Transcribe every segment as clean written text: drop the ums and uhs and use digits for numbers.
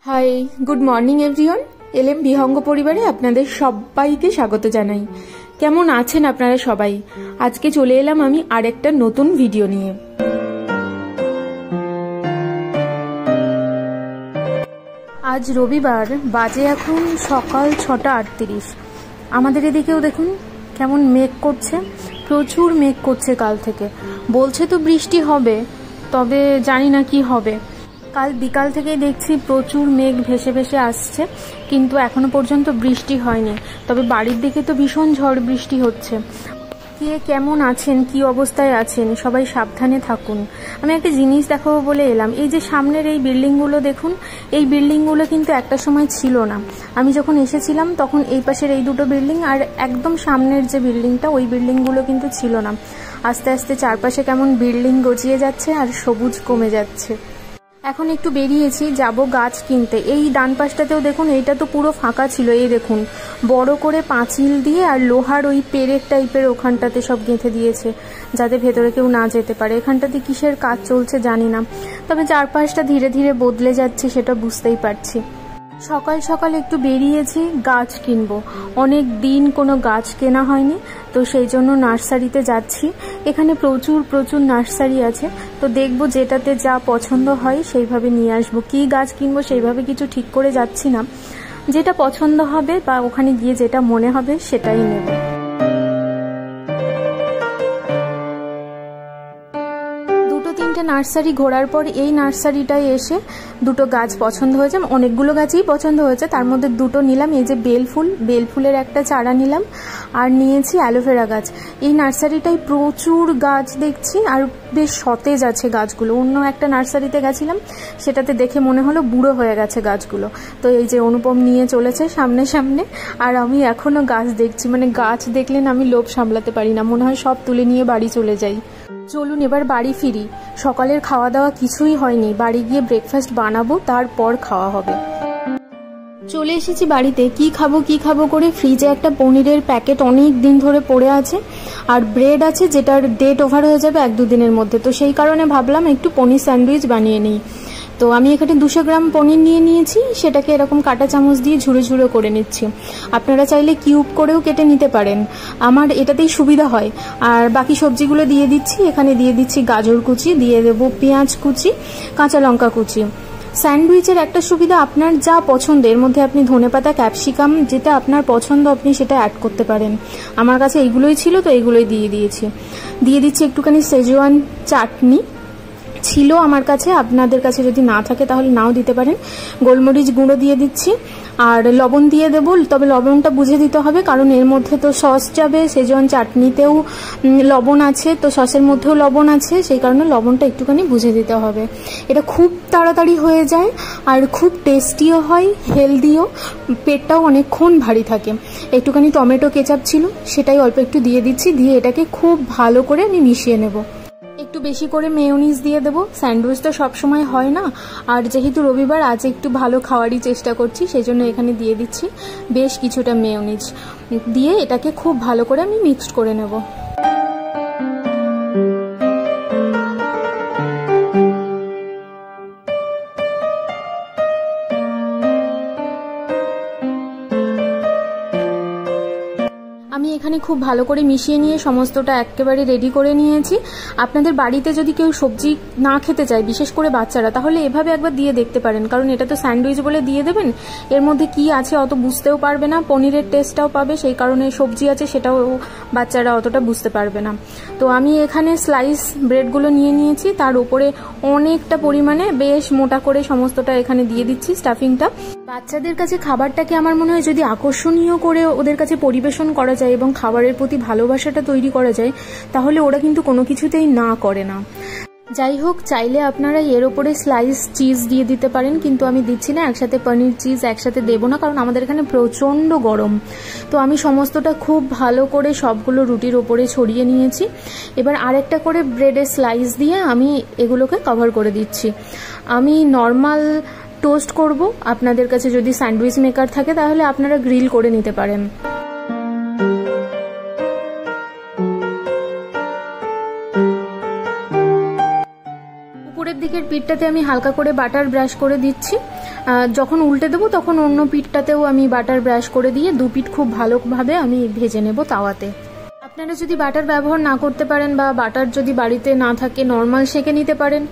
High, good morning everyone. LM Bihanga পরিবারে আপনাদের সবাইকে স্বাগত জানাই। কেমন আছেন আপনারা সবাই? আজকে চলে এলাম আমি আরেকটা নতুন ভিডিও নিয়ে। আজ রবিবার, বাজে এখন সকাল 6:38। আমাদের এদিকেও দেখুন কেমন মেঘ করছে, প্রচুর মেঘ করছে কাল থেকে। বলছে তো বৃষ্টি হবে, তবে জানি না কি হবে। কাল বিকাল থেকেই দেখছি প্রচুর মেঘ ভেসে ভেসে আসছে, কিন্তু এখনো পর্যন্ত বৃষ্টি হয়নি। তবে বাড়ির দিকে তো ভীষণ ঝড় বৃষ্টি হচ্ছে। কে কেমন আছেন, কি অবস্থায় আছেন, সবাই সাবধানে থাকুন। আমি একটা জিনিস দেখাবো বলে এলাম। এই যে সামনের এই বিল্ডিংগুলো দেখুন, এই বিল্ডিংগুলো কিন্তু একটা সময় ছিল না। আমি যখন এসেছিলাম তখন এই পাশের এই দুটো বিল্ডিং আর একদম সামনের যে বিল্ডিংটা, ওই বিল্ডিংগুলো কিন্তু ছিল না। আস্তে আস্তে চারপাশে কেমন বিল্ডিং গজিয়ে যাচ্ছে আর সবুজ কমে যাচ্ছে। এখন একটু বেরিয়েছি, যাব গাছ কিনতে। এই ডান পাশটাতেও দেখুন, এইটা তো পুরো ফাঁকা ছিল। এই দেখুন বড় করে পাঁচিল দিয়ে আর লোহার ওই পেরেক টাইপের ওখানটাতে সব গেঁথে দিয়েছে, যাতে ভেতরে কেউ না যেতে পারে। এখানটাতে কিসের কাজ চলছে জানি না, তবে চারপাশটা ধীরে ধীরে বদলে যাচ্ছে, সেটা বুঝতেই পারছি। সকাল সকাল একটু বেরিয়েছি গাছ কিনবো। অনেক দিন কোনো গাছ কেনা হয়নি, তো সেই জন্য নার্সারিতে যাচ্ছি। এখানে প্রচুর নার্সারি আছে, তো দেখবো যেটাতে যা পছন্দ হয় সেইভাবে নিয়ে আসবো। কি গাছ কিনবো সেইভাবে কিছু ঠিক করে যাচ্ছি না, যেটা পছন্দ হবে বা ওখানে গিয়ে যেটা মনে হবে সেটাই নেব। নার্সারি ঘোরার পর এই নার্সারিটায় এসে দুটো গাছ পছন্দ হয়েছে। অনেকগুলো গাছই পছন্দ হয়েছে, তার মধ্যে দুটো নিলাম। এই যে বেলফুলের একটা চারা নিলাম, আর নিয়েছি অ্যালোভেরা গাছ। এই নার্সারিটায় প্রচুর গাছ দেখছি, আর বেশ সতেজ আছে গাছগুলো। অন্য একটা নার্সারিতে গেছিলাম, সেটাতে দেখে মনে হলো বুড়ো হয়ে গেছে গাছগুলো। তো এই যে অনুপম নিয়ে চলেছে সামনে, আর আমি এখনো গাছ দেখছি। মানে গাছ দেখলে না আমি লোভ সামলাতে পারি না, মনে হয় সব তুলে নিয়ে বাড়ি চলে যাই। চলুন এবার বাড়ি ফিরি। সকালের খাওয়া দাওয়া কিছুই হয়নি, বাড়ি গিয়ে ব্রেকফাস্ট বানাবো, তারপর খাওয়া হবে। চলে এসেছি বাড়িতে। কি খাবো করে ফ্রিজে একটা পনিরের প্যাকেট অনেক দিন ধরে পড়ে আছে, আর ব্রেড আছে যেটার ডেট ওভার হয়ে যাবে 1-2 দিনের মধ্যে। তো সেই কারণে ভাবলাম একটু পনির স্যান্ডউইচ বানিয়ে নিই। তো আমি এখানে 200 গ্রাম পনির নিয়ে নিয়েছি, সেটাকে এরকম কাঁটা চামচ দিয়ে ঝুড়ো করে নিচ্ছি। আপনারা চাইলে কিউব করেও কেটে নিতে পারেন, আমার এটাতেই সুবিধা হয়। আর বাকি সবজিগুলো দিয়ে দিচ্ছি। এখানে দিয়ে দিচ্ছি গাজর কুচি, দিয়ে দেবো পেঁয়াজ কুচি, কাঁচা লঙ্কা কুচি। স্যান্ডউইচের একটা সুবিধা, আপনার যা পছন্দ, এর মধ্যে আপনি ধনেপাতা, ক্যাপসিকাম, যেটা আপনার পছন্দ আপনি সেটা অ্যাড করতে পারেন। আমার কাছে এইগুলোই ছিল, তো এইগুলোই দিয়ে দিয়েছি। দিয়ে দিচ্ছি একটুখানি সেজওয়ান চাটনি ছিল আমার কাছে, আপনাদের কাছে যদি না থাকে তাহলে নাও দিতে পারেন। গোলমরিচ গুঁড়ো দিয়ে দিচ্ছি, আর লবণ দিয়ে দেবো, তবে লবণটা বুঝে দিতে হবে, কারণ এর মধ্যে তো সস যাবে। সেজওয়ান চাটনিতেও লবণ আছে, তো সসের মধ্যেও লবণ আছে, সেই কারণে লবণটা একটুখানি বুঝে দিতে হবে। এটা খুব তাড়াতাড়ি হয়ে যায়, আর খুব টেস্টিও হয়, হেলদিও, পেটটাও অনেকক্ষণ ভারী থাকে। একটুখানি টমেটো কেচাপ ছিল, সেটাই অল্প একটু দিয়ে দিচ্ছি। দিয়ে এটাকে খুব ভালো করে আমি মিশিয়ে নেব। একটু বেশি করে মেয়োনিজ দিয়ে দেবো। স্যান্ডউইচ তো সবসময় হয় না, আর যেহেতু রবিবার, আজ একটু ভালো খাওয়ারই চেষ্টা করছি, সেই জন্য এখানে দিয়ে দিচ্ছি বেশ কিছুটা মেয়োনিজ। দিয়ে এটাকে খুব ভালো করে আমি মিক্সড করে নেব। আমি এখানে খুব ভালো করে মিশিয়ে নিয়ে সমস্তটা একেবারে রেডি করে নিয়েছি। আপনাদের বাড়িতে যদি কেউ সবজি না খেতে চায়, বিশেষ করে বাচ্চারা, তাহলে এভাবে একবার দিয়ে দেখতে পারেন, কারণ এটা তো স্যান্ডউইচ বলে দিয়ে দেবেন, এর মধ্যে কি আছে অত বুঝতেও পারবে না, পনিরের টেস্টটাও পাবে, সেই কারণে সবজি আছে সেটাও বাচ্চারা অতটা বুঝতে পারবে না। তো আমি এখানে স্লাইস ব্রেডগুলো নিয়ে নিয়েছি, তার উপরে অনেকটা পরিমাণে বেশ মোটা করে সমস্তটা এখানে দিয়ে দিচ্ছি স্টাফিংটা। বাচ্চাদের কাছে খাবারটাকে আমার মনে হয় যদি আকর্ষণীয় করে ওদের কাছে পরিবেশন করা যায় এবং খাবারের প্রতি ভালোবাসাটা তৈরি করা যায়, তাহলে ওরা কিন্তু কোনো কিছুতেই না করে না। যাই হোক, চাইলে আপনারা এর ওপরে স্লাইস চিজ দিয়ে দিতে পারেন, কিন্তু আমি দিচ্ছি না। একসাথে পনির চিজ একসাথে দেবো না, কারণ আমাদের এখানে প্রচণ্ড গরম। তো আমি সমস্তটা খুব ভালো করে সবগুলো রুটির ওপরে ছড়িয়ে নিয়েছি। এবার আরেকটা করে ব্রেডের স্লাইস দিয়ে আমি এগুলোকে কভার করে দিচ্ছি। আমি নর্মাল টোস্ট করব। আপনাদের কাছে যদি স্যান্ডউইচ মেকার থাকে তাহলে আপনারা গ্রিল করে নিতে পারেন। উপরের দিকের পিঠটাতে আমি হালকা করে বাটার ব্রাশ করে দিচ্ছি, যখন উল্টে দেবো তখন অন্য পিঠটাতেও আমি বাটার ব্রাশ করে দিয়ে দু পিঠ খুব ভালোভাবে আমি ভেজে নেব তাওয়াতে। আপনারা যদি বাটার ব্যবহার না করতে পারেন বা বাটার যদি বাড়িতে না থাকে নর্মাল সেঁকে নিতে পারেন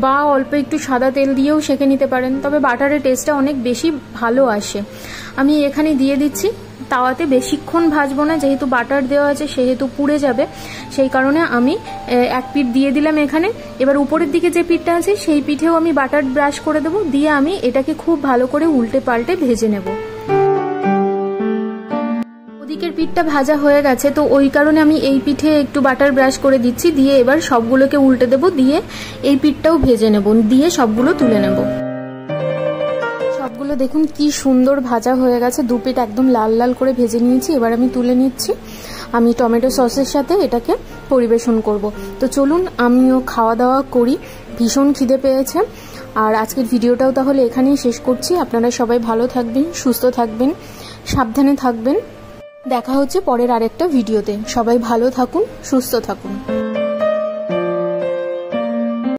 বা অল্প একটু সাদা তেল দিয়েও সেঁকে নিতে পারেন, তবে বাটারের টেস্টটা অনেক বেশি ভালো আসে। আমি এখানে দিয়ে দিচ্ছি, তাওয়াতে বেশিক্ষণ ভাজবো না, যেহেতু বাটার দেওয়া আছে সেহেতু পুড়ে যাবে, সেই কারণে আমি এক পিঠ দিয়ে দিলাম এখানে। এবার উপরের দিকে যে পিঠটা আছে সেই পিঠেও আমি বাটার ব্রাশ করে দেবো, দিয়ে আমি এটাকে খুব ভালো করে উল্টে পাল্টে ভেজে নেব। ওদিকের পিঠটা ভাজা হয়ে গেছে, তো ওই কারণে আমি এই পিঠে একটু বাটার ব্রাশ করে দিচ্ছি, দিয়ে এবার সবগুলোকে উল্টে দেবো, দিয়ে এই পিঠটাও ভেজে নেব, দিয়ে সবগুলো তুলে নেব। সবগুলো দেখুন কি সুন্দর ভাজা হয়ে গেছে, দু পিঠ একদম লাল লাল করে ভেজে নিয়েছি। এবার আমি তুলে নিচ্ছি, আমি টমেটো সসের সাথে এটাকে পরিবেশন করব। তো চলুন আমিও খাওয়া দাওয়া করি, ভীষণ খিদে পেয়েছে। আর আজকের ভিডিওটাও তাহলে এখানেই শেষ করছি। আপনারা সবাই ভালো থাকবেন, সুস্থ থাকবেন, সাবধানে থাকবেন। দেখা হচ্ছে পরের আরেকটা ভিডিওতে। সবাই ভালো থাকুন, সুস্থ থাকুন।